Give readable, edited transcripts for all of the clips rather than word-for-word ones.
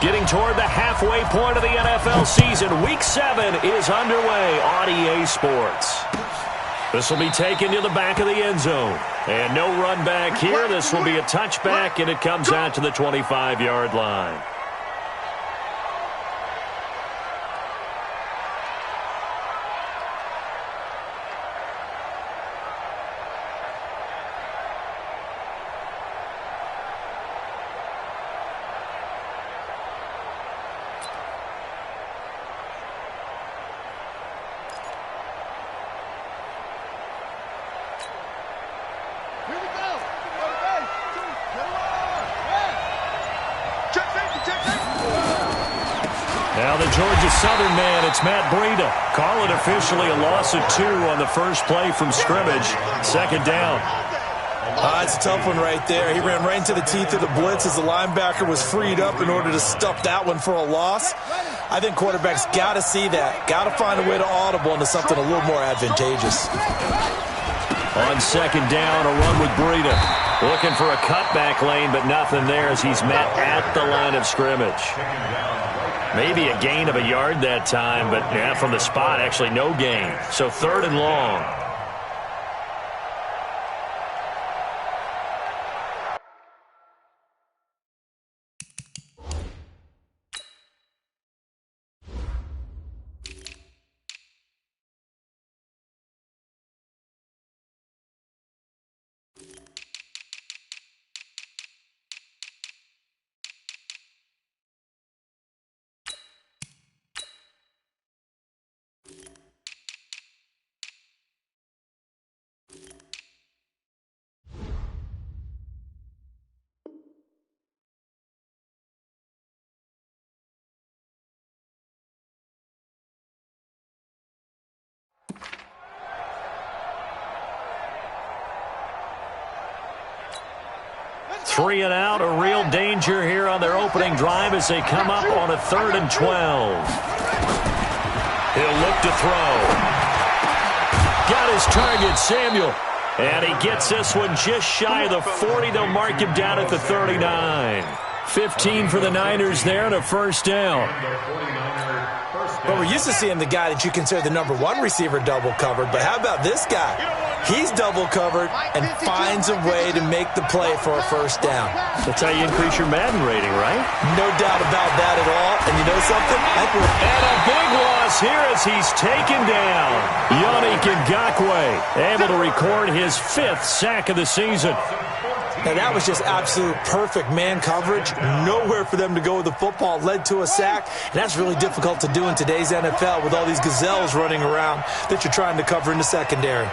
Getting toward the halfway point of the NFL season. Week 7 is underway on EA Sports. This will be taken to the back of the end zone. And no run back here. This will be a touchback, and it comes out to the 25-yard line. Now the Georgia Southern man, it's Matt Breida. Call it officially a loss of 2 on the first play from scrimmage. Second down. It's a tough one right there. He ran right into the teeth of the blitz as the linebacker was freed up in order to stuff that one for a loss. I think quarterbacks got to see that. Got to find a way to audible into something a little more advantageous. On second down, a run with Breida. Looking for a cutback lane, but nothing there as he's met at the line of scrimmage. Maybe a gain of a yard that time, but yeah, from the spot, actually no gain. So third and long. Three and out, a real danger here on their opening drive as they come up on a 3rd and 12. He'll look to throw. Got his target, Samuel. And he gets this one just shy of the 40. They'll mark him down at the 39. 15 for the Niners there and a first down. But we're used to seeing the guy that you consider the #1 receiver double covered. But how about this guy? He's double covered and finds a way to make the play for a first down. That's how you increase your Madden rating, right? No doubt about that at all. And you know something? And a big loss here as he's taken down. Yannick Ngakoue able to record his 5th sack of the season. Now, that was just absolute perfect man coverage. Nowhere for them to go with the football. Led to a sack. And that's really difficult to do in today's NFL with all these gazelles running around that you're trying to cover in the secondary.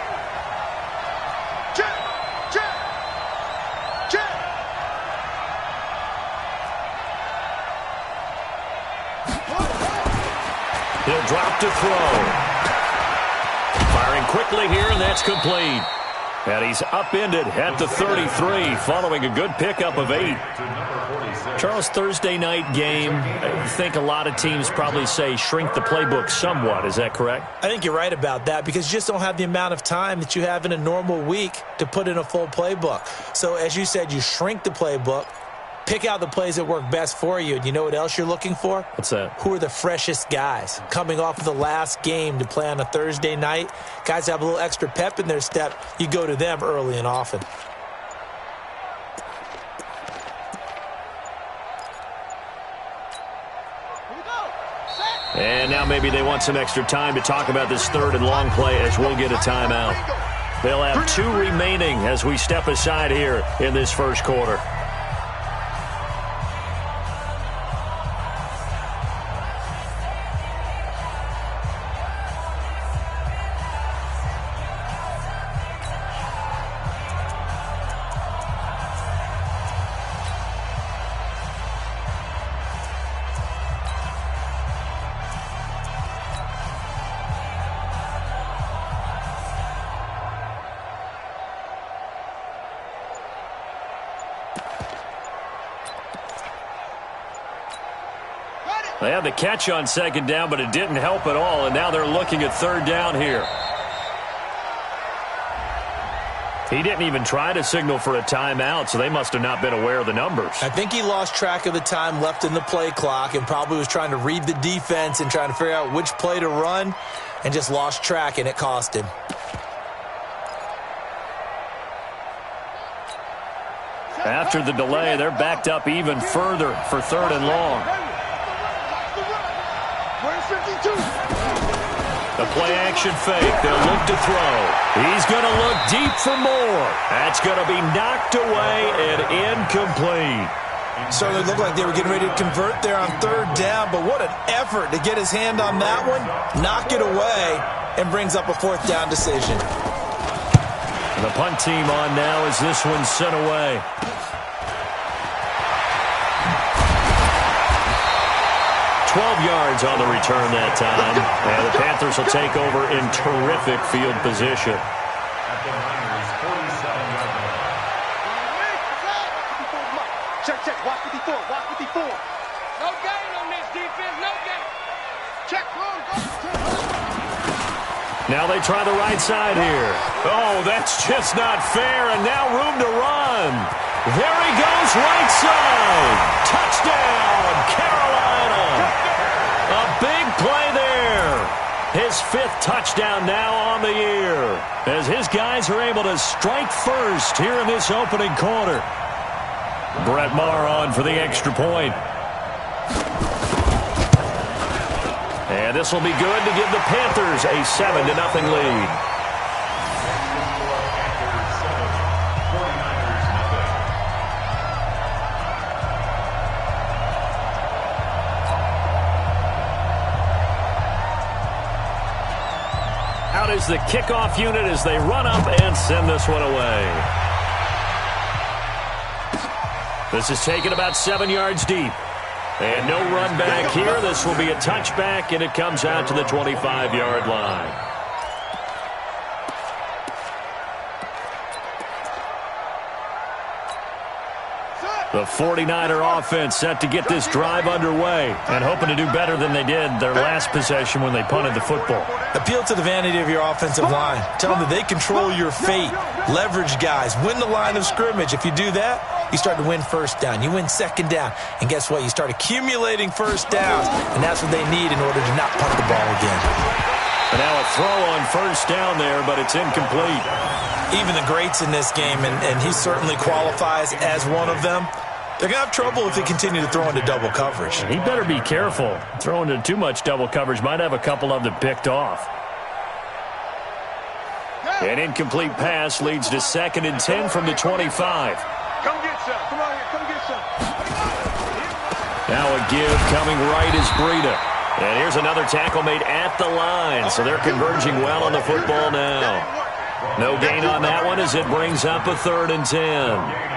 He'll drop to throw. Firing quickly here, and that's complete. And he's upended at the 33 following a good pickup of 8. Charles, Thursday night game, I think a lot of teams probably say shrink the playbook somewhat. Is that correct? I think you're right about that because you just don't have the amount of time that you have in a normal week to put in a full playbook. So as you said, you shrink the playbook. Pick out the plays that work best for you. And you know what else you're looking for? What's that? Who are the freshest guys coming off of the last game to play on a Thursday night? Guys have a little extra pep in their step. You go to them early and often. And now maybe they want some extra time to talk about this 3rd and long play as we'll get a timeout. They'll have 2 remaining as we step aside here in this first quarter. They had the catch on second down, but it didn't help at all, and now they're looking at 3rd down here. He didn't even try to signal for a timeout, so they must have not been aware of the numbers. I think he lost track of the time left in the play clock and probably was trying to read the defense and trying to figure out which play to run and just lost track, and it cost him. After the delay, they're backed up even further for 3rd and long. The play-action fake. They'll look to throw. He's going to look deep for more. That's going to be knocked away and incomplete. Certainly looked like they were getting ready to convert there on 3rd down, but what an effort to get his hand on that one, knock it away, and brings up a 4th down decision. And the punt team on now as this one's sent away. Yards on the return that time. And the Panthers will take over in terrific field position. Check. Watch 54. No gain on this defense. No gain. Check. Now they try the right side here. Oh, that's just not fair. And now room to run. There he goes, right side. Touchdown, Carolina. A big play there. His 5th touchdown now on the year as his guys are able to strike first here in this opening quarter. Brett Maher on for the extra point. And this will be good to give the Panthers a 7-0 lead. Out is the kickoff unit as they run up and send this one away. This is taken about 7 yards deep. And no run back here. This will be a touchback, and it comes out to the 25-yard line. The 49er offense set to get this drive underway and hoping to do better than they did their last possession when they punted the football. Appeal to the vanity of your offensive line. Tell them that they control your fate. Leverage guys. Win the line of scrimmage. If you do that, you start to win 1st down. You win 2nd down. And guess what? You start accumulating 1st downs, and that's what they need in order to not punt the ball again. And now a throw on 1st down there, but it's incomplete. Even the greats in this game, and he certainly qualifies as one of them, they're going to have trouble if they continue to throw into double coverage. He better be careful. Throwing into too much double coverage might have a couple of them picked off. An incomplete pass leads to 2nd and 10 from the 25. Come get some. Come on here. Come get some. Now a give coming right is Breida. And here's another tackle made at the line. So they're converging well on the football now. No gain on that one as it brings up a 3rd and 10.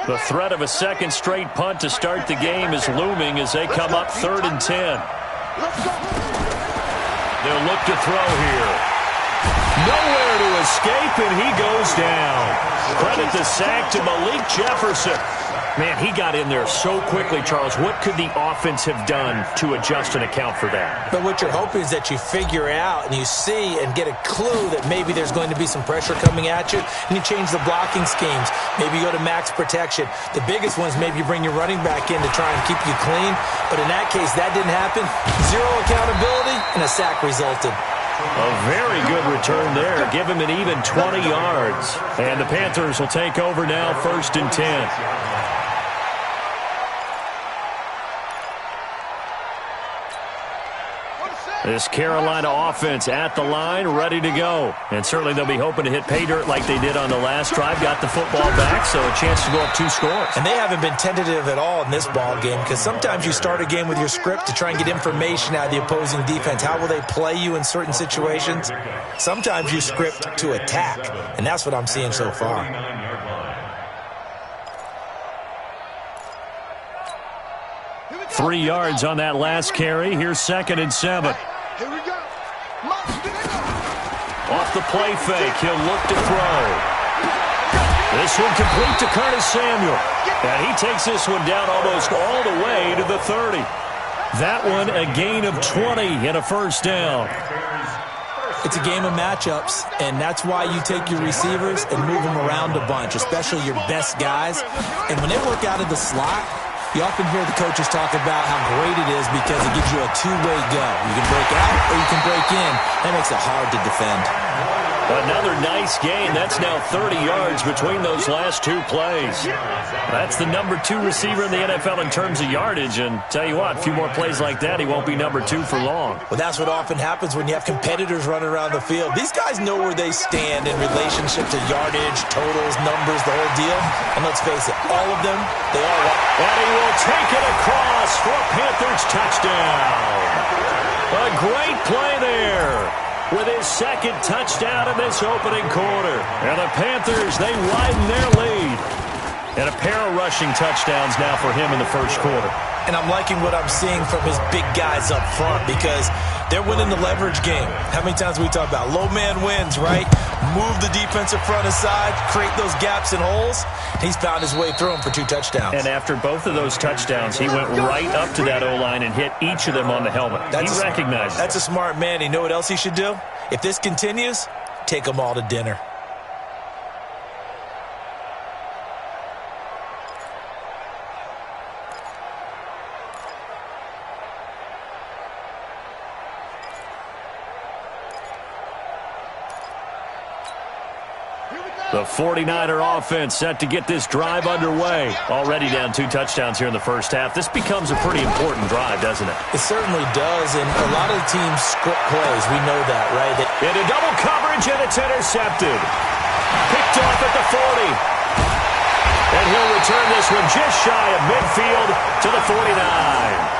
The threat of a 2nd straight punt to start the game is looming as they come up 3rd and 10. They'll look to throw here. Nowhere to escape, and he goes down. Credit the sack to Malik Jefferson. Man, he got in there so quickly, Charles. What could the offense have done to adjust and account for that? But what you're hoping is that you figure out and you see and get a clue that maybe there's going to be some pressure coming at you, and you change the blocking schemes. Maybe you go to max protection. The biggest one is maybe you bring your running back in to try and keep you clean. But in that case, that didn't happen. 0 accountability, and a sack resulted. A very good return there. Give him an even 20 yards. And the Panthers will take over now, 1st and 10. This Carolina offense at the line, ready to go. And certainly they'll be hoping to hit pay dirt like they did on the last drive. Got the football back, so a chance to go up 2 scores. And they haven't been tentative at all in this ball game, because sometimes you start a game with your script to try and get information out of the opposing defense. How will they play you in certain situations? Sometimes you script to attack, and that's what I'm seeing so far. 3 yards on that last carry. Here's 2nd and 7. Here we go. Off the play fake, he'll look to throw. This one complete to Curtis Samuel. And he takes this one down almost all the way to the 30. That one a gain of 20 and a first down. It's a game of matchups, and that's why you take your receivers and move them around a bunch, especially your best guys. And when they work out of the slot, you often hear the coaches talk about how great it is because it gives you a two-way go. You can break out or you can break in. That makes it hard to defend. Another nice gain. That's now 30 yards between those last 2 plays. That's the number 2 receiver in the NFL in terms of yardage. And tell you what, a few more plays like that, he won't be number 2 for long. Well, that's what often happens when you have competitors running around the field. These guys know where they stand in relationship to yardage, totals, numbers, the whole deal. And let's face it, all of them, they all want. And he will take it across for a Panthers touchdown. A great play there, with his 2nd touchdown in this opening quarter. And the Panthers, they widen their lead. And a pair of rushing touchdowns now for him in the first quarter. And I'm liking what I'm seeing from his big guys up front because they're winning the leverage game. How many times we talk about low man wins, right? Move the defensive front aside, create those gaps and holes. He's found his way through them for 2 touchdowns. And after both of those touchdowns, he went right up to that O-line and hit each of them on the helmet. He recognized it. That's a smart man. You know what else he should do? If this continues, take them all to dinner. The 49er offense set to get this drive underway. Already down 2 touchdowns here in the first half. This becomes a pretty important drive, doesn't it? It certainly does, and a lot of the teams script plays. We know that, right? Into double coverage, and it's intercepted. Picked off at the 40. And he'll return this one just shy of midfield to the 49.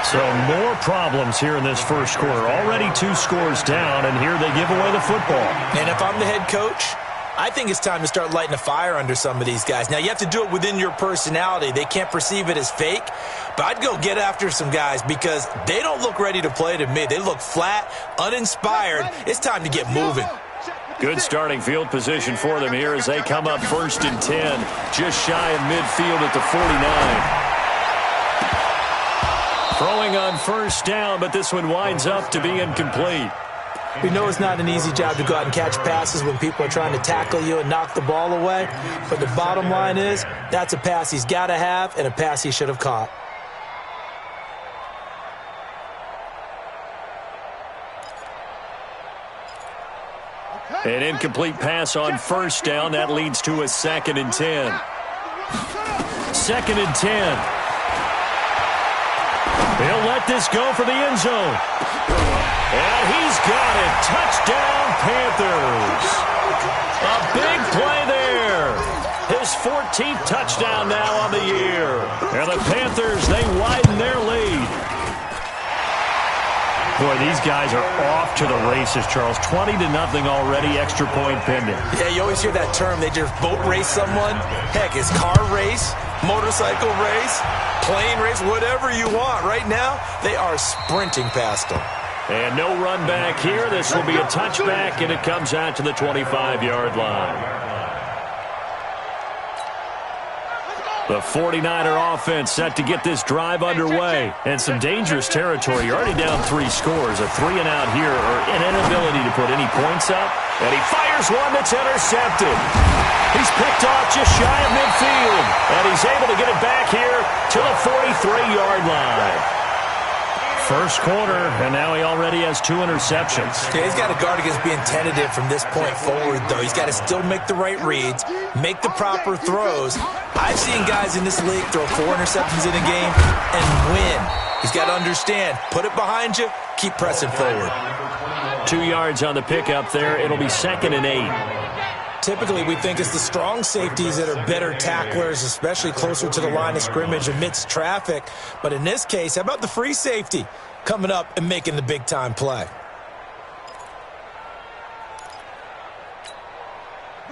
So more problems here in this first quarter. Already 2 scores down, and here they give away the football. And if I'm the head coach, I think it's time to start lighting a fire under some of these guys. Now, you have to do it within your personality. They can't perceive it as fake, but I'd go get after some guys because they don't look ready to play to me. They look flat, uninspired. It's time to get moving. Good starting field position for them here as they come up 1st and 10, just shy of midfield at the 49. Throwing on first down, but this one winds up to be incomplete. We know it's not an easy job to go out and catch passes when people are trying to tackle you and knock the ball away. But the bottom line is, that's a pass he's got to have and a pass he should have caught. An incomplete pass on first down. That leads to a 2nd and 10. 2nd and 10. He'll let this go for the end zone. And he's got it. Touchdown, Panthers. A big play there. His 14th touchdown now on the year. And the Panthers, they widen their lead. Boy, these guys are off to the races, Charles. 20-0 already, extra point pending. Yeah, you always hear that term. They just boat race someone. Heck, it's car race, motorcycle race, plane race, whatever you want. Right now, they are sprinting past them. And no run back here. This will be a touchback, and it comes out to the 25-yard line. The 49er offense set to get this drive underway. And some dangerous territory. You're already down 3 scores. A 3-and-out here, or an inability to put any points up. And he fires one that's intercepted. He's picked off just shy of midfield. And he's able to get it back here to the 43-yard line. First quarter, and now he already has 2 interceptions. Yeah, he's got to guard against being tentative from this point forward, though. He's got to still make the right reads, make the proper throws. I've seen guys in this league throw 4 interceptions in a game and win. He's got to understand, put it behind you, keep pressing forward. 2 yards on the pickup there. It'll be 2nd and 8. Typically, we think it's the strong safeties that are better tacklers, especially closer to the line of scrimmage amidst traffic. But in this case, how about the free safety coming up and making the big-time play?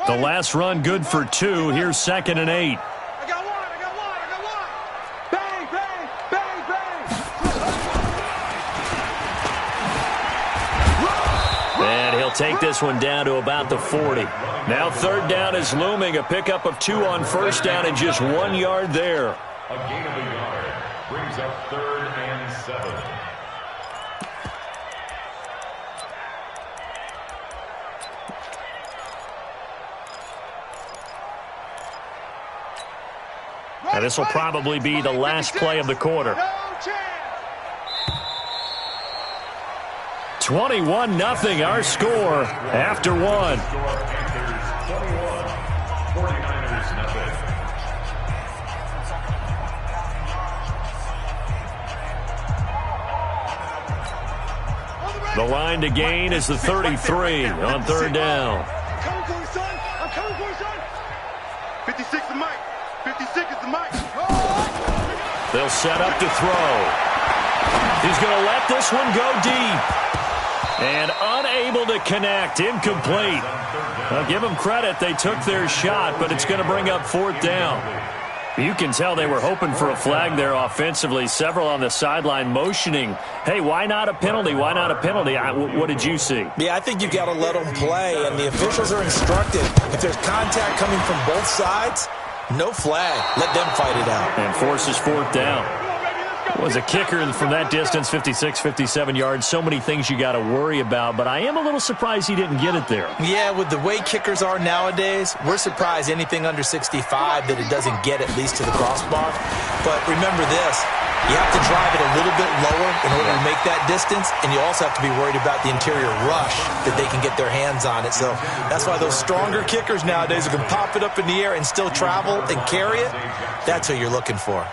The last run good for 2. Here's 2nd and 8. I got one. Bang, bang. take this one down to about the 40. Now third down is looming. A pickup of 2 on first down and just 1 yard there. A gain of a yard brings up 3rd and 7. And this will probably be the last play of the quarter. 21-0 our score after 1. The line to gain is the 33 on third down. I'm coming for you, son. I'm coming for you, son. 56 is Mike. 56 is the Mike. They'll set up to throw. He's going to let this one go deep. And unable to connect. Incomplete. I'll give them credit. They took their shot, but it's going to bring up 4th down. You can tell they were hoping for a flag there offensively. Several on the sideline motioning, hey, why not a penalty? Why not a penalty? What did you see? Yeah, I think you've got to let them play, and the officials are instructed. If there's contact coming from both sides, no flag. Let them fight it out. And forces 4th down. Was a kicker from that distance, 56, 57 yards. So many things you got to worry about, but I am a little surprised he didn't get it there. Yeah, with the way kickers are nowadays, we're surprised anything under 65 that it doesn't get at least to the crossbar. But remember this, you have to drive it a little bit lower in order to make that distance, and you also have to be worried about the interior rush that they can get their hands on it. So that's why those stronger kickers nowadays who can pop it up in the air and still travel and carry it, that's who you're looking for.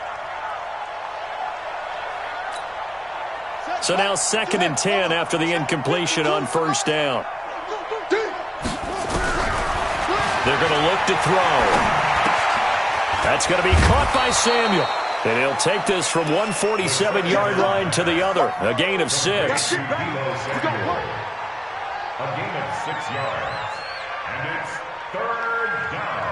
So now 2nd and 10 after the incompletion on first down. They're going to look to throw. That's going to be caught by Samuel. And he'll take this from 147-yard line to the other. A gain of 6. A gain of 6 yards. And it's 3rd down.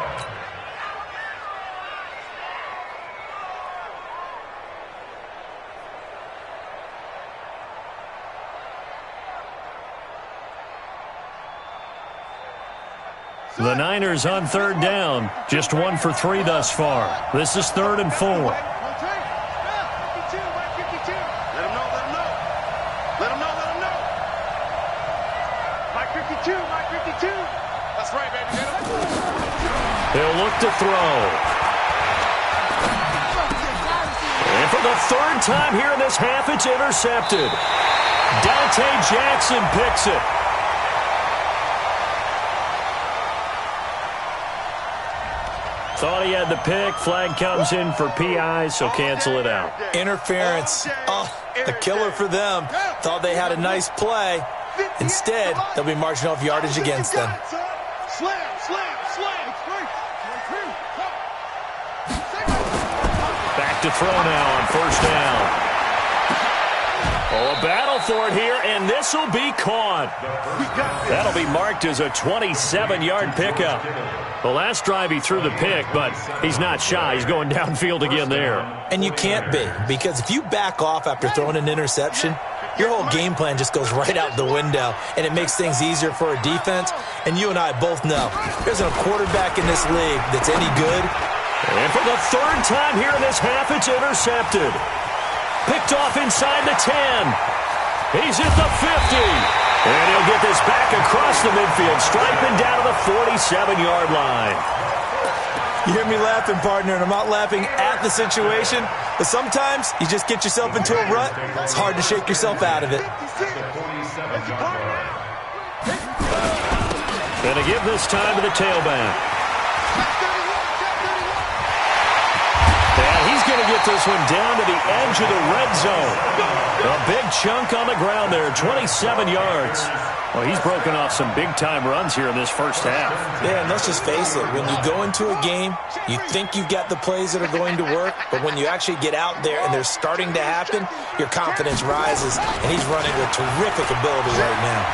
The Niners on third down. Just 1 for 3 thus far. This is 3rd and 4. Let him know, let him know. Let him know, let him know. Mike 52, Mike 52. That's right, baby. He'll look to throw. And for the 3rd time here in this half, it's intercepted. Dante Jackson picks it. Thought he had the pick. Flag comes in for PI, so cancel it out. Interference. Oh, a killer for them. Thought they had a nice play. Instead, they'll be marching off yardage against them. Slam, slam, slam. Back to throw now on first down. Oh, a battle for it here, and this will be caught. That'll be marked as a 27-yard pickup. The last drive he threw the pick, but he's not shy. He's going downfield again there. And you can't be, because if you back off after throwing an interception, your whole game plan just goes right out the window, and it makes things easier for a defense. And you and I both know there's a quarterback in this league that's any good. And for the 3rd time here in this half, it's intercepted. Picked off inside the 10. He's at the 50. And he'll get this back across the midfield, striping down to the 47-yard line. You hear me laughing, partner, and I'm not laughing at the situation, but sometimes you just get yourself into a rut. It's hard to shake yourself out of it. Gonna give this time to the tailback. And he's going to get this one down to the edge of the red zone. A big chunk on the ground there, 27 yards. Well, he's broken off some big-time runs here in this first half. Yeah, and let's just face it. When you go into a game, you think you've got the plays that are going to work, but when you actually get out there and they're starting to happen, your confidence rises, and he's running with terrific ability right now.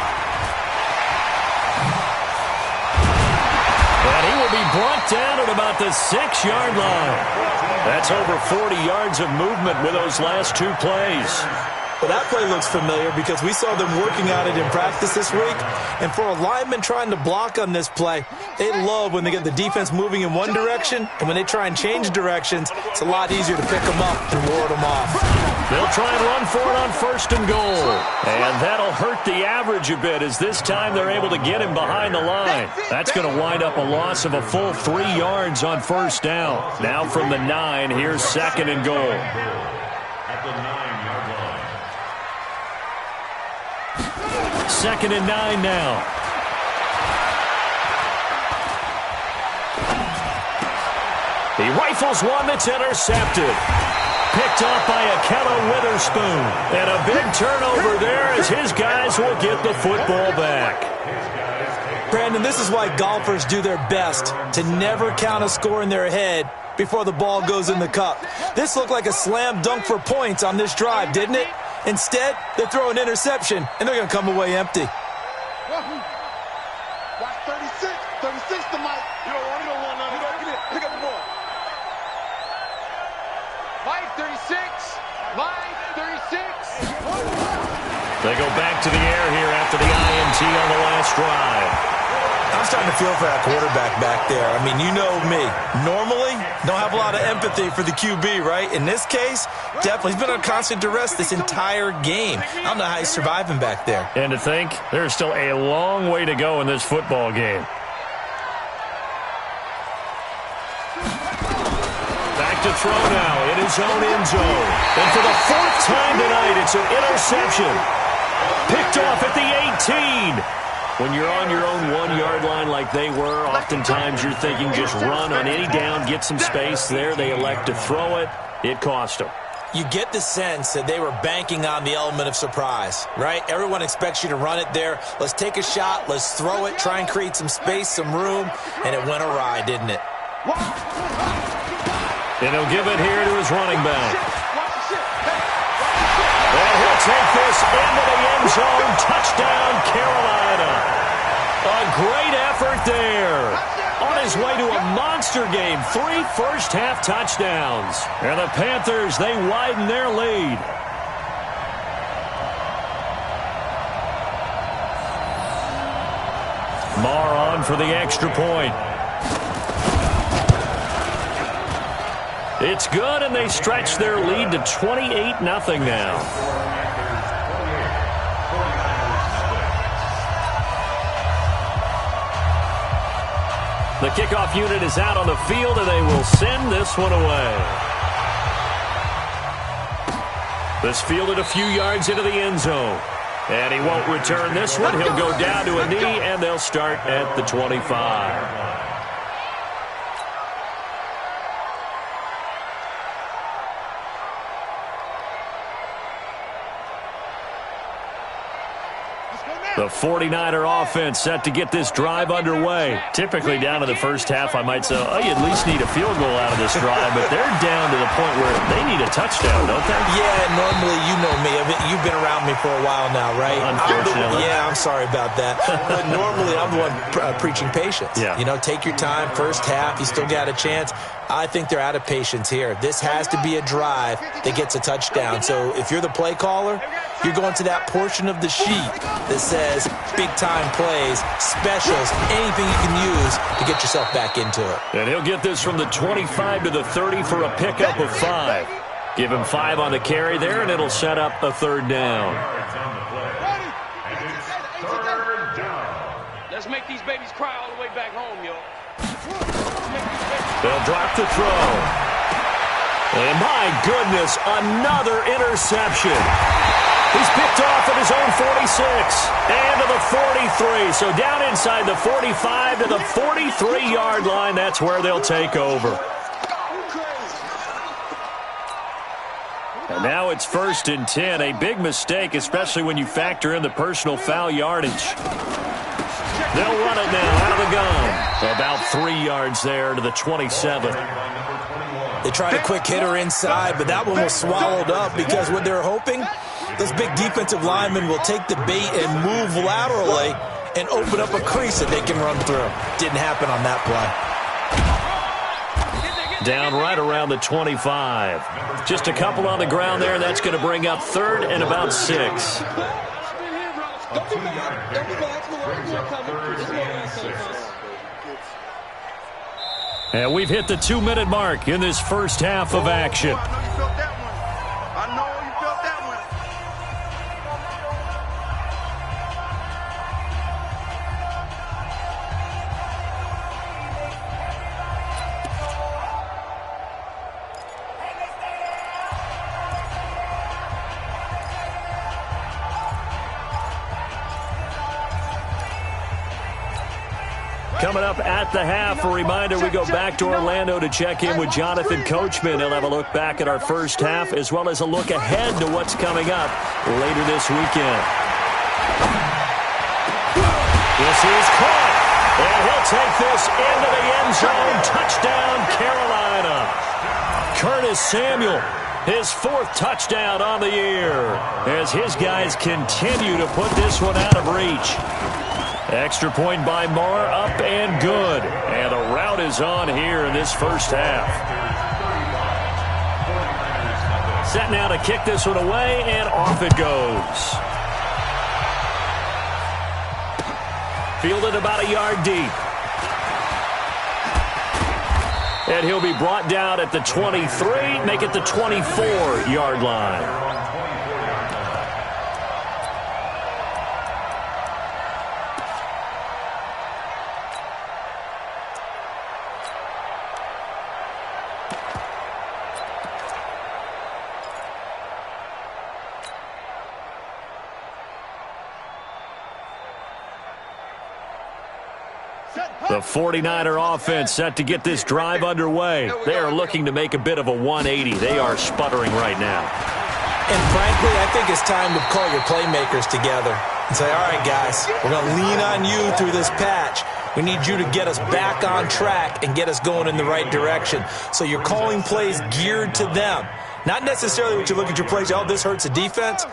And he will be brought down at about the 6-yard line. That's over 40 yards of movement with those last 2 plays. Well, that play looks familiar because we saw them working on it in practice this week. And for a lineman trying to block on this play, they love when they get the defense moving in one direction, and when they try and change directions, it's a lot easier to pick them up and ward them off. They'll try and run for it on 1st and goal. And that'll hurt the average a bit as this time they're able to get him behind the line. That's going to wind up a loss of a full 3 yards on 1st down. Now from the 9, here's 2nd and goal. At the 9-yard line. 2nd and 9 now. He rifles one that's intercepted. Picked off by Akello Witherspoon. And a big turnover there as his guys will get the football back. Brandon, this is why golfers do their best to never count a score in their head before the ball goes in the cup. This looked like a slam dunk for points on this drive, didn't it? Instead, they throw an interception, and they're going to come away empty. Watch 36. 36 to Mike. You don't want none. You don't get it. Pick up the ball. Mike, 36. Mike, 36. They go back to the air here after the INT on the last drive. I'm starting to feel for that quarterback back there. I mean, you know me. Normally, don't have a lot of empathy for the QB, right? In this case, definitely. He's been on constant duress this entire game. I don't know how he's surviving back there. And to think, there's still a long way to go in this football game. Back to throw now in his own end zone. And for the 4th time tonight, it's an interception. Picked off at the 18. When you're on your own 1-yard line like they were, oftentimes you're thinking just run on any down, get some space. There they elect to throw it. It cost them. You get the sense that they were banking on the element of surprise, right? Everyone expects you to run it there. Let's take a shot. Let's throw it. Try and create some space, some room. And it went awry, didn't it? And he'll give it here to his running back. And he'll take this into the end zone. Touchdown, Carolina. A great effort there. On his way to a monster game. 3 first-half touchdowns. And the Panthers, they widen their lead. Marr on for the extra point. It's good, and they stretch their lead to 28-0 now. The kickoff unit is out on the field, and they will send this one away. This fielded a few yards into the end zone. And he won't return this one. He'll go down to a knee, and they'll start at the 25. The 49er offense set to get this drive underway. Typically down to the first half, I might say, oh, you at least need a field goal out of this drive, but they're down to the point where they need a touchdown, don't they? Yeah, normally, you know me. You've been around me for a while now, right? Unfortunately. I'm sorry about that. But normally, I'm the one preaching patience. Yeah. You know, take your time, first half, you still got a chance. I think they're out of patience here. This has to be a drive that gets a touchdown. So if you're the play caller, you're going to that portion of the sheet that says big-time plays, specials, anything you can use to get yourself back into it. And he'll get this from the 25 to the 30 for a pickup of 5. Give him 5 on the carry there, and it'll set up a 3rd down. Let's make these babies cry all the way back home, y'all. They'll drop the throw. And my goodness, another interception. He's picked off at his own 46 and to the 43. So down inside the 45 to the 43-yard line. That's where they'll take over. And now it's 1st and 10. A big mistake, especially when you factor in the personal foul yardage. They'll run it now out of the gun. About 3 yards there to the 27. They tried a quick hitter inside, but that one was swallowed up because what they're hoping, those big defensive linemen will take the bait and move laterally and open up a crease that they can run through. Didn't happen on that play. Down right around the 25. Just a couple on the ground there. That's going to bring up 3rd and about 6. And we've hit the 2-minute mark in this first half of action. I know you felt that one. I know you felt that one. Coming up at the half, a reminder, we go back to Orlando to check in with Jonathan Coachman. He'll have a look back at our first half as well as a look ahead to what's coming up later this weekend. This is caught, and he'll take this into the end zone. Touchdown, Carolina. Curtis Samuel, his 4th touchdown on the year as his guys continue to put this one out of reach. Extra point by Marr, up and good. And the route is on here in this first half. Set now to kick this one away, and off it goes. Fielded about a yard deep. And he'll be brought down at the 23, make it the 24-yard line. The 49er offense set to get this drive underway. They are looking to make a bit of a 180. They are sputtering right now. And frankly, I think it's time to call your playmakers together and say, all right, guys, we're going to lean on you through this patch. We need you to get us back on track and get us going in the right direction. So you're calling plays geared to them. Not necessarily what you look at your plays, oh, this hurts the defense.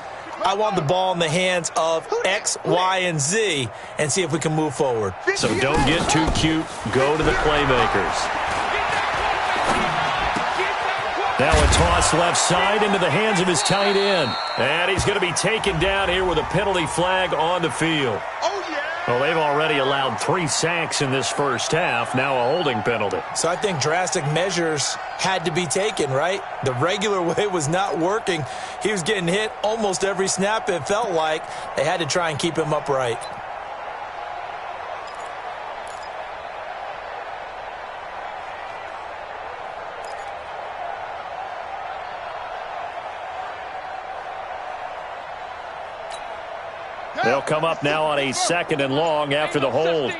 I want the ball in the hands of X, Y, and Z and see if we can move forward. So don't get too cute. Go to the playmakers. Now a toss left side into the hands of his tight end. And he's going to be taken down here with a penalty flag on the field. Well, they've already allowed 3 sacks in this first half. Now a holding penalty. So I think drastic measures had to be taken, right? The regular way was not working. He was getting hit almost every snap, it felt like. They had to try and keep him upright. They'll come up now on a 2nd and long after the hold.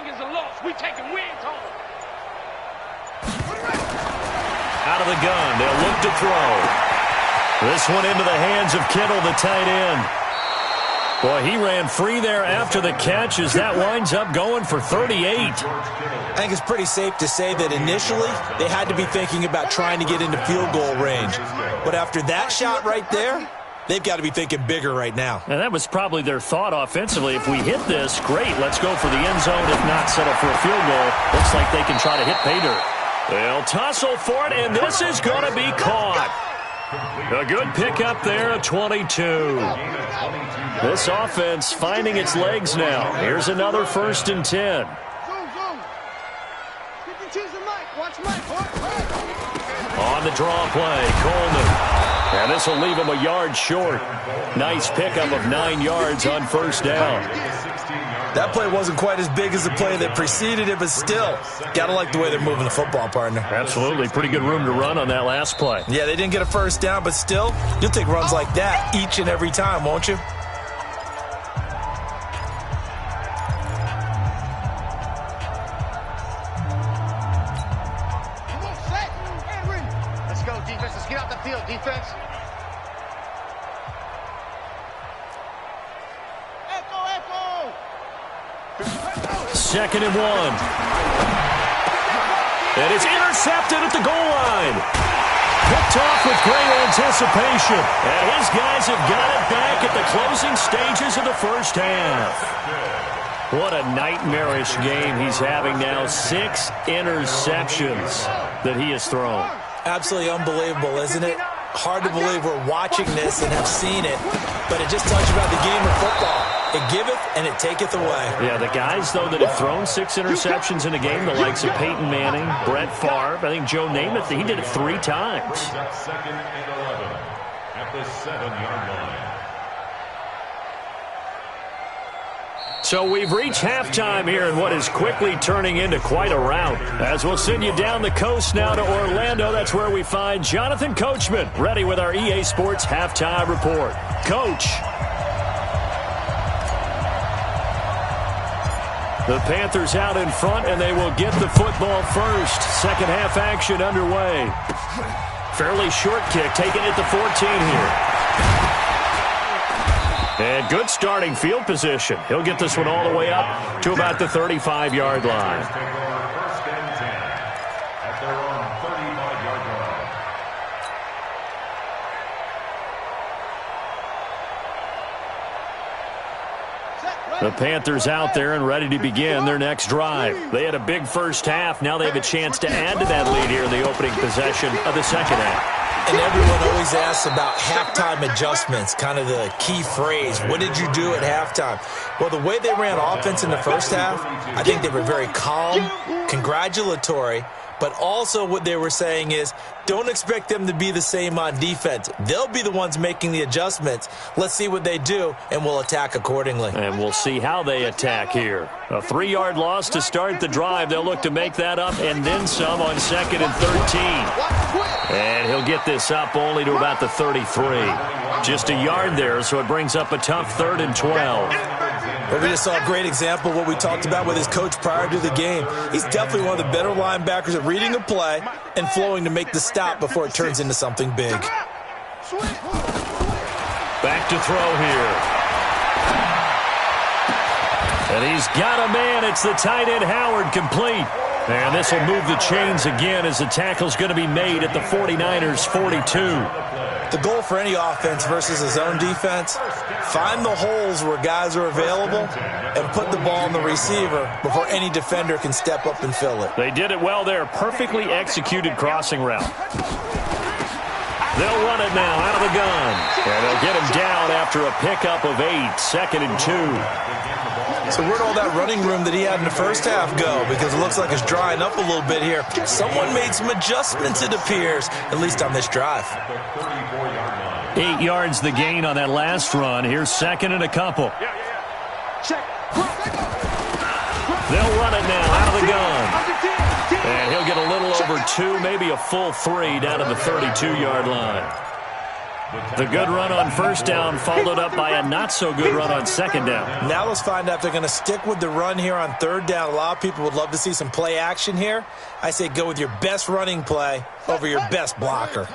Out of the gun, they'll look to throw. This one into the hands of Kittle, the tight end. Boy, he ran free there after the catch as that winds up going for 38. I think it's pretty safe to say that initially they had to be thinking about trying to get into field goal range. But after that shot right there, they've got to be thinking bigger right now. And that was probably their thought offensively. If we hit this, great, let's go for the end zone. If not, settle for a field goal. Looks like they can try to hit pay dirt. They'll tussle for it, and this is going to be caught. A good pickup there at 22. This offense finding its legs now. Here's another 1st and 10. On the draw play, Coleman. And this will leave him a yard short. Nice pickup of 9 yards on 1st down. That play wasn't quite as big as the play that preceded it, but still, got to like the way they're moving the football, partner. Absolutely. Pretty good room to run on that last play. Yeah, they didn't get a 1st down, but still, you'll take runs like that each and every time, won't you? Let's go, defense. Let's get out the field, defense. 2nd and 1. And it's intercepted at the goal line. Picked off with great anticipation. And his guys have got it back at the closing stages of the first half. What a nightmarish game he's having now. 6 interceptions that he has thrown. Absolutely unbelievable, isn't it? Hard to believe we're watching this and have seen it, but it just tells you about the game of football. It giveth and it taketh away. Yeah, the guys, though, that have thrown 6 interceptions in a game, the likes of Peyton Manning, Brett Favre, I think Joe Namath, he did it 3 times. Second and 11 at the 7-yard line. So we've reached halftime here in what is quickly turning into quite a rout. As we'll send you down the coast now to Orlando, that's where we find Jonathan Coachman, ready with our EA Sports Halftime Report. Coach. The Panthers out in front, and they will get the football first. Second half action underway. Fairly short kick, taken at the 14 here. And good starting field position. He'll get this one all the way up to about the 35-yard line. First and 10 at their own 35-yard line. The Panthers out there and ready to begin their next drive. They had a big first half. Now they have a chance to add to that lead here in the opening possession of the second half. And everyone always asks about halftime adjustments, kind of the key phrase. What did you do at halftime? Well, the way they ran offense in the first half, I think they were very calm, congratulatory, but also what they were saying is don't expect them to be the same on defense. They'll be the ones making the adjustments. Let's see what they do, and we'll attack accordingly. And we'll see how they attack here. A 3-yard loss to start the drive. They'll look to make that up and then some on 2nd and 13. And he'll get this up only to about the 33. Just a yard there, so it brings up a tough 3rd and 12. But we just saw a great example of what we talked about with his coach prior to the game. He's definitely one of the better linebackers at reading a play and flowing to make the stop before it turns into something big. Back to throw here. And he's got a man. It's the tight end Howard, complete. And this will move the chains again as the tackle's going to be made at the 49ers' 42. The goal for any offense versus a zone defense, find the holes where guys are available and put the ball on the receiver before any defender can step up and fill it. They did it well there. Perfectly executed crossing route. They'll run it now out of the gun. And they'll get him down after a pickup of 8, 2nd and 2. So where'd all that running room that he had in the first half go? Because it looks like it's drying up a little bit here. Someone made some adjustments, it appears, at least on this drive. 8 yards the gain on that last run. Here's 2nd and a couple. They'll run it now out of the gun. And he'll get a little over 2, maybe a full 3 down to the 32-yard line. The good run on first down followed up by a not-so-good run on second down. Now let's find out if they're going to stick with the run here on third down. A lot of people would love to see some play action here. I say go with your best running play over your best blocker.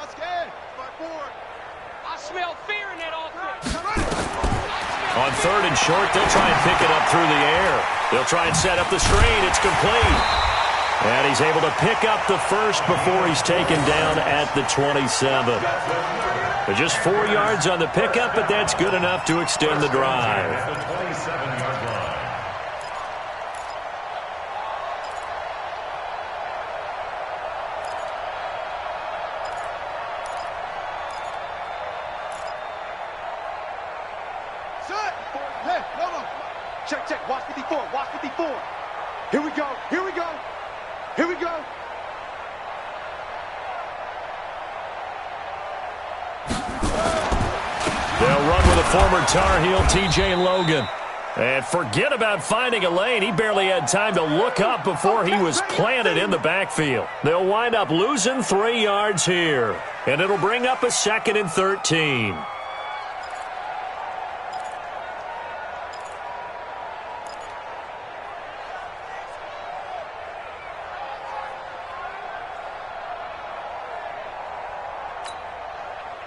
On 3rd and short, they'll try and pick it up through the air. They'll try and set up the screen. It's complete. And he's able to pick up the first before he's taken down at the 27. But just 4 yards on the pickup, but that's good enough to extend the drive. Hey, no. Check. Watch 54. Watch 54. Here we go. Here we go. Here we go. They'll run with a former Tar Heel, T.J. Logan. And forget about finding a lane. He barely had time to look up before he was planted in the backfield. They'll wind up losing 3 yards here. And it'll bring up a 2nd and 13.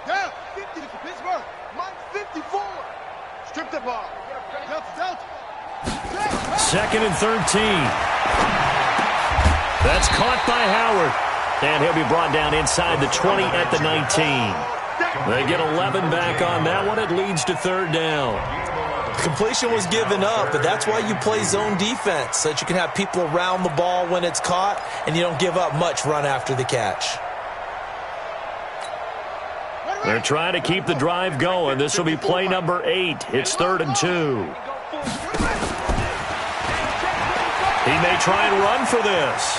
Yeah, 50 for Pittsburgh. Mike 54. Strip the ball. Delta. 2nd and 13. That's caught by Howard. And he'll be brought down inside the 20 at the 19. They get 11 back on that one. It leads to 3rd down. Completion was given up, but that's why you play zone defense, so that you can have people around the ball when it's caught, and you don't give up much run after the catch. They're trying to keep the drive going. This will be play number 8. It's 3rd and 2. He may try and run for this.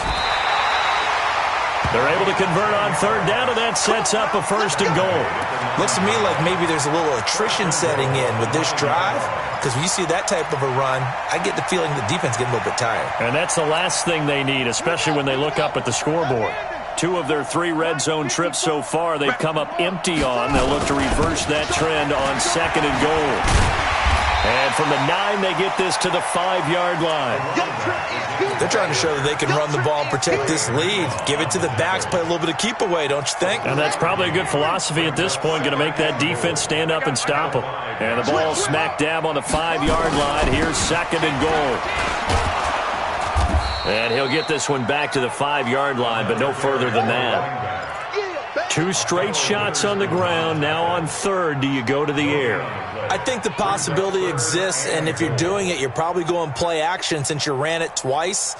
They're able to convert on 3rd down, and that sets up a 1st and goal. Looks to me like maybe there's a little attrition setting in with this drive, because when you see that type of a run, I get the feeling the defense getting a little bit tired. And that's the last thing they need, especially when they look up at the scoreboard. 2 of their 3 red zone trips so far, they've come up empty on. They'll look to reverse that trend on 2nd and goal. And from the 9, they get this to the 5-yard line. They're trying to show that they can run the ball and protect this lead. Give it to the backs, play a little bit of keep away, don't you think? And that's probably a good philosophy at this point, going to make that defense stand up and stop them. And the ball smack dab on the 5-yard line. Here's 2nd and goal. And he'll get this one back to the 5-yard line, but no further than that. 2 straight shots on the ground. Now on 3rd, do you go to the air? I think the possibility exists, and if you're doing it, you're probably going play action since you ran it twice.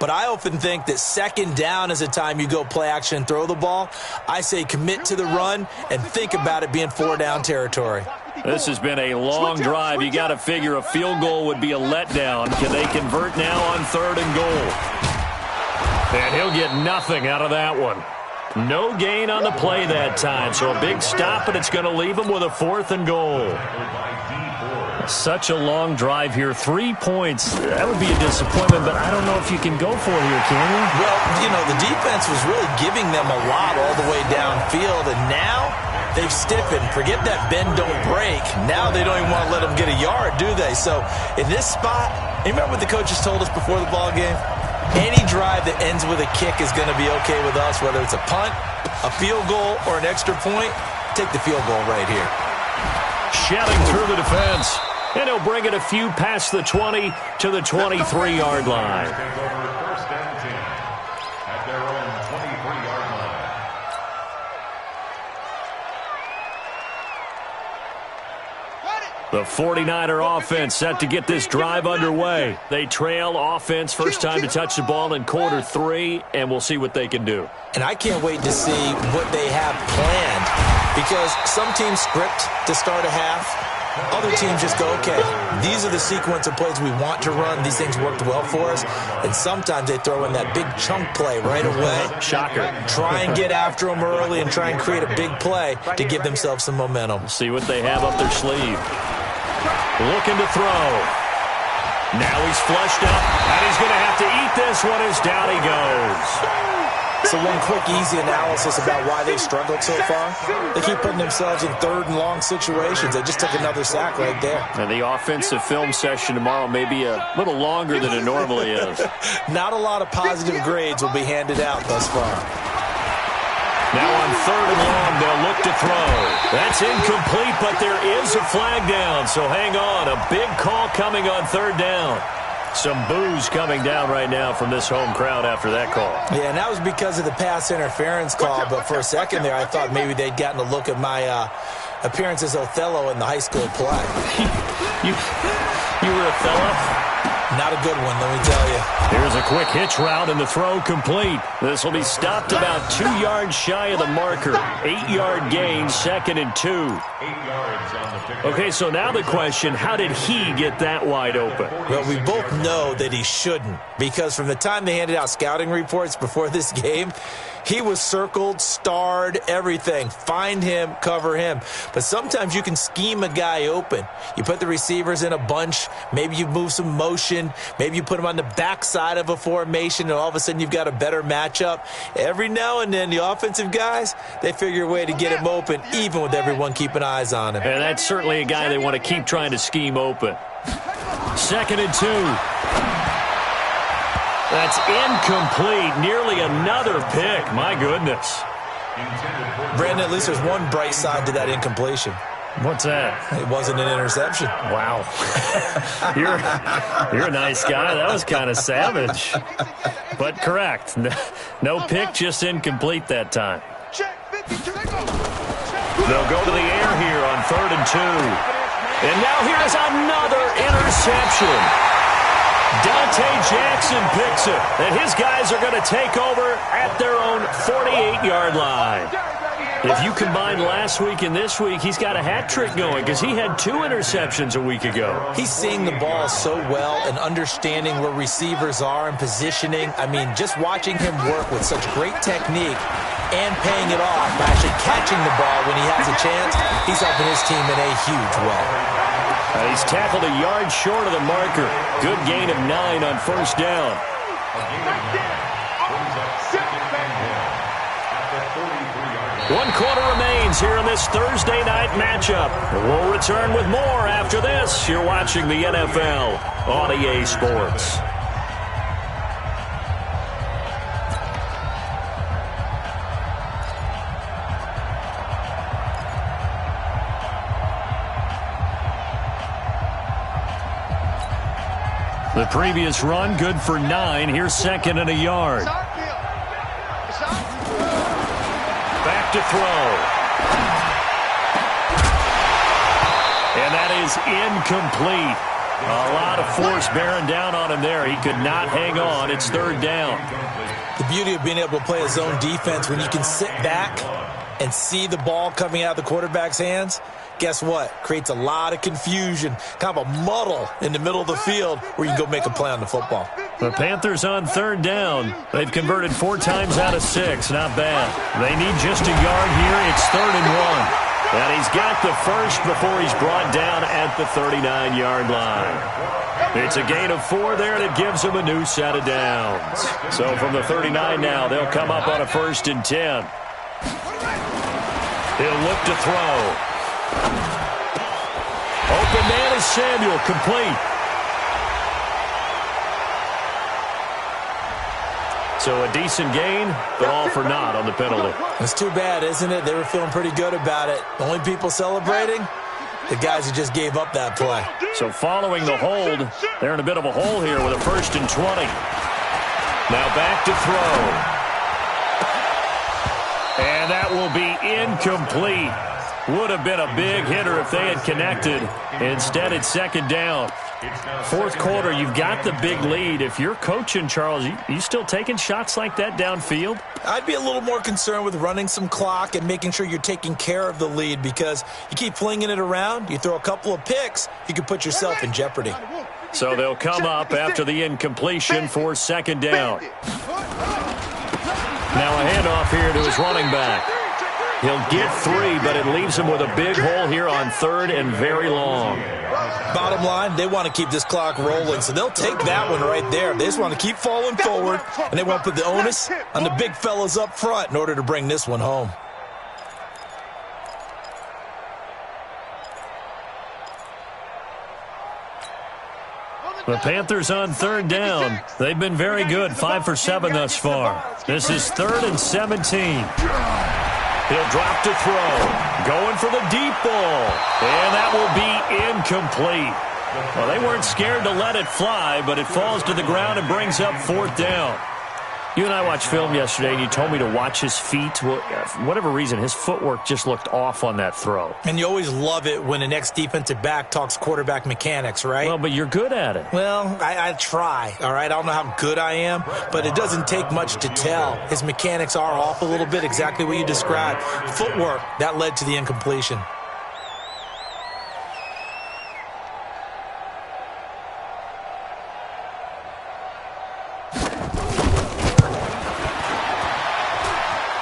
But I often think that 2nd down is the time you go play action and throw the ball. I say commit to the run and think about it being 4-down territory. This has been a long drive. You got to figure a field goal would be a letdown. Can they convert now on 3rd and goal? And he'll get nothing out of that one. No gain on the play that time, so a big stop, but it's going to leave him with a 4th and goal. Such a long drive here. 3 points. That would be a disappointment, but I don't know if you can go for it here, can you? Well, you know, the defense was really giving them a lot all the way downfield, and now they've stiffened. Forget that bend, don't break. Now they don't even want to let them get a yard, do they? So in this spot, you remember what the coaches told us before the ball game? Any drive that ends with a kick is going to be okay with us, whether it's a punt, a field goal, or an extra point. Take the field goal right here. Shouting through the defense. And he'll bring it a few past the 20 to the 23-yard line. The 49er offense set to get this drive underway. They trail offense first time to touch the ball in quarter 3, and we'll see what they can do. And I can't wait to see what they have planned, because some teams script to start a half. Other teams just go, okay, these are the sequence of plays we want to run. These things worked well for us. And sometimes they throw in that big chunk play right away. Shocker. Try and get after them early and try and create a big play to give themselves some momentum. See what they have up their sleeve. Looking to throw. Now he's flushed up, and he's going to have to eat this one as down he goes. So one quick, easy analysis about why they've struggled so far. They keep putting themselves in 3rd and long situations. They just took another sack right there. And the offensive film session tomorrow may be a little longer than it normally is. Not a lot of positive grades will be handed out thus far. Now on 3rd and long, they'll look to throw. That's incomplete, but there is a flag down. So hang on, a big call coming on 3rd down. Some boos coming down right now from this home crowd after that call. Yeah, and that was because of the pass interference call. But for a second there, I thought maybe they'd gotten a look at my appearance as Othello in the high school play. You were Othello? Not a good one, let me tell you. Here's a quick hitch route, and the throw complete. This will be stopped about 2 yards shy of the marker. 8-yard gain, 2nd and 2. 8 yards on the pick. Okay, so now the question, how did he get that wide open? Well, we both know that he shouldn't, because from the time they handed out scouting reports before this game, he was circled, starred, everything. Find him, cover him. But sometimes you can scheme a guy open. You put the receivers in a bunch. Maybe you move some motion. Maybe you put them on the backside of a formation, and all of a sudden you've got a better matchup. Every now and then, the offensive guys, they figure a way to get him open, even with everyone keeping eyes on him. And that's certainly a guy they want to keep trying to scheme open. 2nd and 2. That's incomplete. Nearly another pick. My goodness. Brandon, at least there's one bright side to that incompletion. What's that? It wasn't an interception. Wow. You're a nice guy. That was kind of savage. But correct. No pick, just incomplete that time. They'll go to the air here on 3rd and 2. And now here's another interception. Dante Jackson picks it. And his guys are going to take over at their own 48-yard line. If you combine last week and this week, he's got a hat trick going because he had 2 interceptions a week ago. He's seeing the ball so well and understanding where receivers are and positioning. I mean, just watching him work with such great technique and paying it off by actually catching the ball when he has a chance, he's helping his team in a huge way. He's tackled a yard short of the marker. Good gain of 9 on first down. One quarter remains here in this Thursday night matchup. We'll return with more after this. You're watching the NFL on EA Sports. The previous run, good for 9. Here's second and a yard. Back to throw. And that is incomplete. A lot of force bearing down on him there. He could not hang on. It's third down. The beauty of being able to play a zone defense when you can sit back and see the ball coming out of the quarterback's hands, guess what? Creates a lot of confusion, kind of a muddle in the middle of the field where you can go make a play on the football. The Panthers on third down. They've converted 4 times out of 6. Not bad. They need just a yard here. It's 3rd and 1. And he's got the first before he's brought down at the 39-yard line. It's a gain of 4 there, and it gives him a new set of downs. So from the 39 now, they'll come up on a 1st and 10. He'll look to throw. Open man is Samuel, complete. So a decent gain, but all for naught on the penalty. It's too bad, isn't it? They were feeling pretty good about it. The only people celebrating, the guys who just gave up that play. So following the hold, they're in a bit of a hole here with a 1st and 20. Now back to throw. And that will be incomplete. Would have been a big hitter if they had connected. Instead, it's 2nd down. 4th quarter, you've got the big lead. If you're coaching, Charles, you still taking shots like that downfield? I'd be a little more concerned with running some clock and making sure you're taking care of the lead, because you keep flinging it around, you throw a couple of picks, you can put yourself in jeopardy. So they'll come up after the incompletion for 2nd down. Now a handoff here to his running back. He'll get 3, but it leaves him with a big hole here on 3rd and very long. Bottom line, they want to keep this clock rolling, so they'll take that one right there. They just want to keep falling forward, and they want to put the onus on the big fellas up front in order to bring this one home. The Panthers on 3rd down. They've been very good, 5 for 7 thus far. This is 3rd and 17. He'll drop to throw. Going for the deep ball. And that will be incomplete. Well, they weren't scared to let it fly, but it falls to the ground and brings up 4th down. You and I watched film yesterday, and you told me to watch his feet. Well, for whatever reason, his footwork just looked off on that throw. And you always love it when the next defensive back talks quarterback mechanics, right? Well, but you're good at it. Well, I try, all right? I don't know how good I am, but it doesn't take much to tell. His mechanics are off a little bit, exactly what you described. Footwork, that led to the incompletion.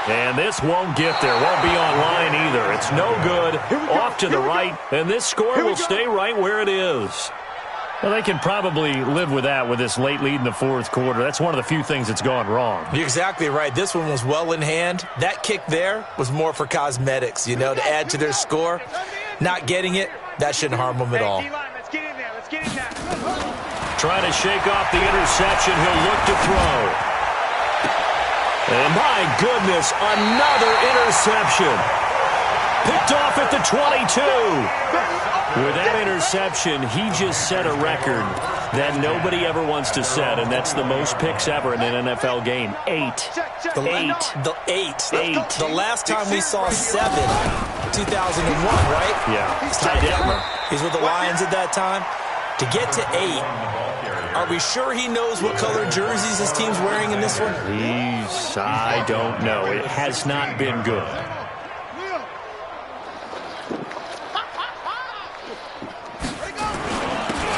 And this won't get there, won't be online either. It's no good, off to the right, and this score will stay right where it is. Well, they can probably live with that with this late lead in the 4th quarter. That's one of the few things that's gone wrong. You're exactly right. This one was well in hand. That kick there was more for cosmetics, you know, to add to their score. Not getting it, that shouldn't harm them at all. Trying to shake off the interception. He'll look to throw. And my goodness, another interception. Picked off at the 22. With that interception, he just set a record that nobody ever wants to set, and that's the most picks ever in an NFL game. 8. The last time we saw 7 2001, right? Yeah. He's tied down. He's with the Lions at that time. To get to 8, are we sure he knows what color jerseys his team's wearing in this one? I don't know. It has not been good.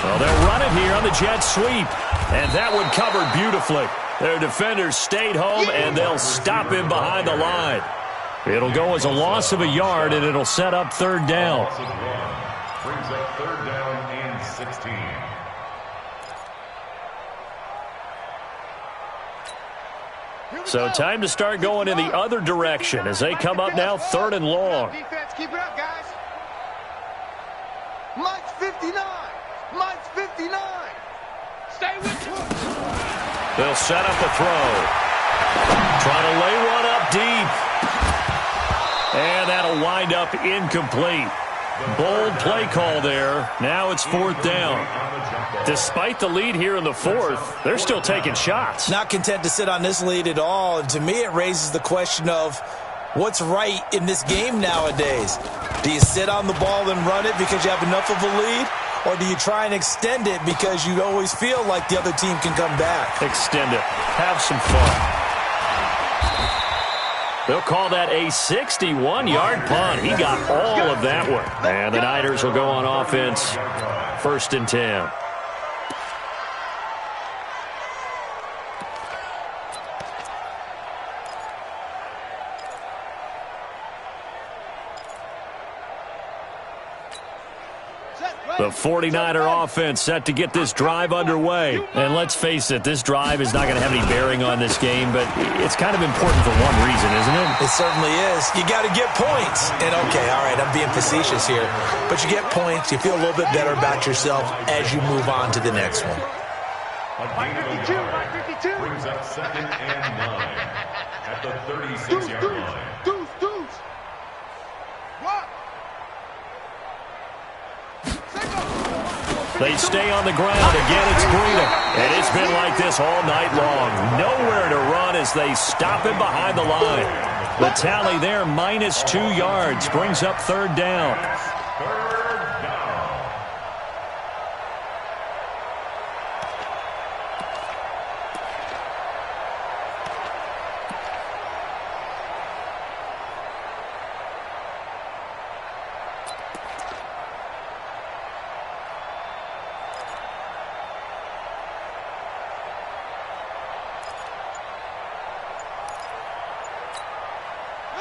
Well, they'll run it here on the jet sweep. And that one covered beautifully. Their defenders stayed home, and they'll stop him behind the line. It'll go as a loss of a yard, and it'll set up third down. Brings up third down and 16. So time to start going in the other direction as they come up now third and long. Defense, keep it up, guys. Mike's 59. Mike's 59. Stay with you. They'll set up a throw. Trying to lay one up deep. And that'll wind up incomplete. Bold play call there. Now it's fourth down. Despite the lead here in the fourth, they're still taking shots. Not content to sit on this lead at all. And to me, it raises the question of what's right in this game nowadays. Do you sit on the ball and run it because you have enough of a lead? Or do you try and extend it because you always feel like the other team can come back? Extend it. Have some fun. They'll call that a 61-yard punt. He got all of that one. And the Niners will go on offense. First and 10. The 49er offense set to get this drive underway. And let's face it, this drive is not going to have any bearing on this game, but it's kind of important for one reason, isn't it? It certainly is. You got to get points. And, okay, all right, I'm being facetious here. But you get points, you feel a little bit better about yourself as you move on to the next one. Mike 52, Mike 52. Brings up second and 9 at the 36-yard line. Deuce. What? They stay on the ground. Again, it's Breida. And it's been like this all night long. Nowhere to run as they stop him behind the line. The tally there, minus 2 yards, brings up third down. Third down.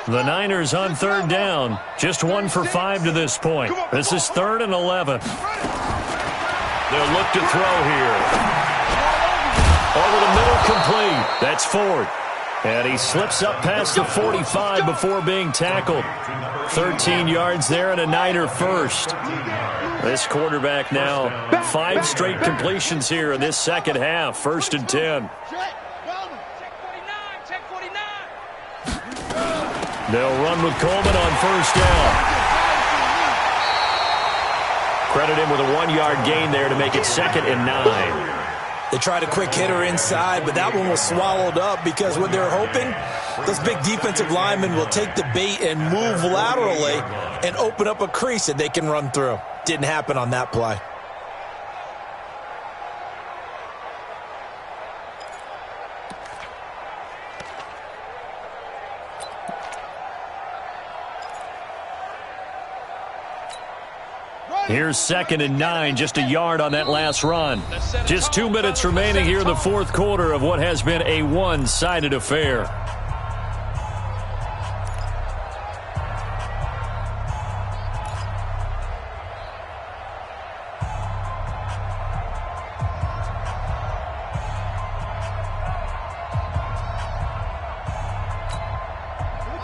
The Niners on third down. Just 1 for 5 to this point. This is 3rd and 11. They'll look to throw here. Over the middle, complete. That's Ford. And he slips up past the 45 before being tackled. 13 yards there and a Niner first. This quarterback now 5 straight completions here in this second half. 1st and 10. They'll run with Coleman on first down. Credit him with a 1-yard gain there to make it 2nd and 9. They tried a quick hitter inside, but that one was swallowed up because what they're hoping, those big defensive linemen will take the bait and move laterally and open up a crease that they can run through. Didn't happen on that play. Here's 2nd and 9, just a yard on that last run. Just 2 minutes remaining here in the fourth quarter of what has been a one-sided affair.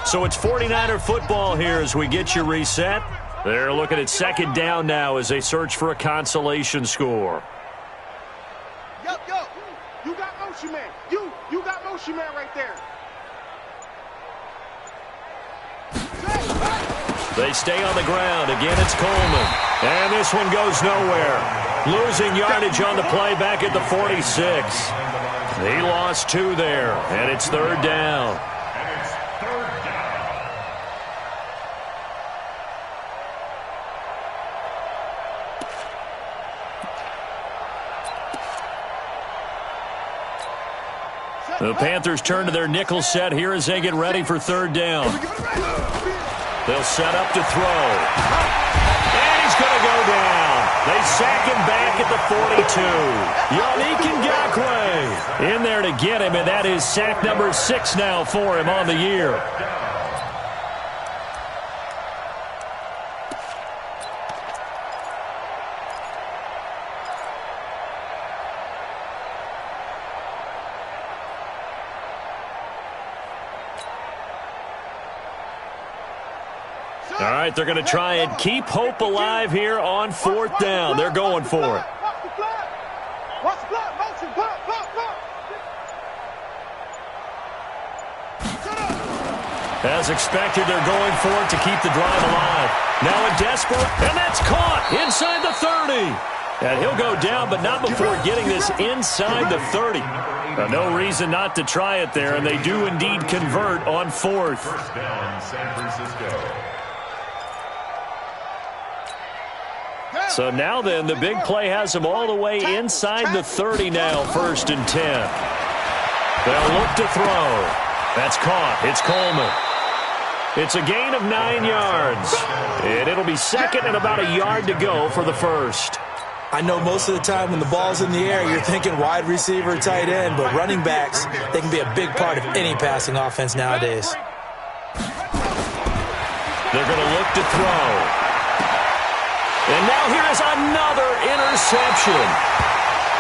So it's 49er football here as we get you reset. They're looking at 2nd down now as they search for a consolation score. Yo. You got motion man. You got motion man right there. They stay on the ground. Again, it's Coleman. And this one goes nowhere. Losing yardage on the play back at the 46. He lost 2 there, and it's 3rd down. The Panthers turn to their nickel set here as they get ready for third down. They'll set up to throw. And he's going to go down. They sack him back at the 42. Yannick Ngakoue in there to get him, and that is sack number 6 now for him on the year. All right, they're going to try and keep hope alive here on fourth down. They're going for it. Watch the block, motion, block. As expected, they're going for it to keep the drive alive. Now a desperate, and that's caught inside the 30. And he'll go down, but not before getting this inside the 30. No reason not to try it there, and they do indeed convert on fourth. First down, San Francisco. So now then, the big play has them all the way inside the 30 now, 1st and 10. They'll look to throw. That's caught. It's Coleman. It's a gain of 9 yards. And it'll be second and about a yard to go for the first. I know most of the time when the ball's in the air, you're thinking wide receiver, tight end, but running backs, they can be a big part of any passing offense nowadays. They're going to look to throw. And now here is another interception.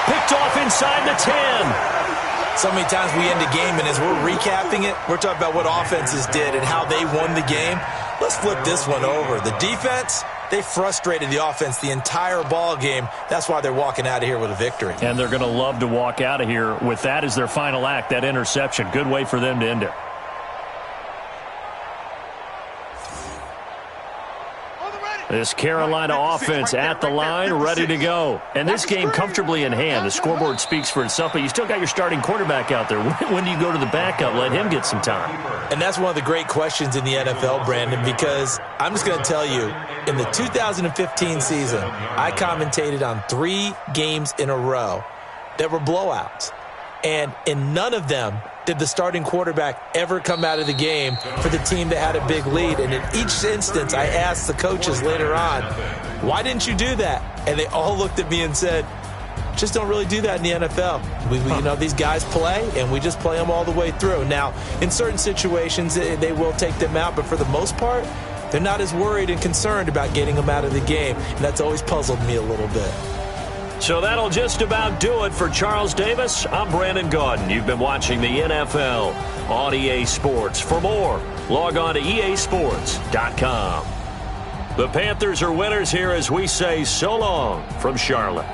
Picked off inside the 10. So many times we end a game, and as we're recapping it, we're talking about what offenses did and how they won the game. Let's flip this one over. The defense, they frustrated the offense the entire ball game. That's why they're walking out of here with a victory. And they're going to love to walk out of here with that as their final act, that interception. Good way for them to end it. This Carolina offense at the line, ready to go. And this game comfortably in hand. The scoreboard speaks for itself, but you still got your starting quarterback out there. When do you go to the backup? Let him get some time. And that's one of the great questions in the NFL, Brandon, because I'm just going to tell you, in the 2015 season, I commentated on 3 games in a row that were blowouts. And in none of them did the starting quarterback ever come out of the game for the team that had a big lead. And in each instance, I asked the coaches later on, why didn't you do that? And they all looked at me and said, just don't really do that in the NFL. You know, these guys play, and we just play them all the way through. Now, in certain situations, they will take them out, but for the most part, they're not as worried and concerned about getting them out of the game. And that's always puzzled me a little bit. So that'll just about do it for Charles Davis. I'm Brandon Gaudin. You've been watching the NFL on EA Sports. For more, log on to easports.com. The Panthers are winners here as we say so long from Charlotte.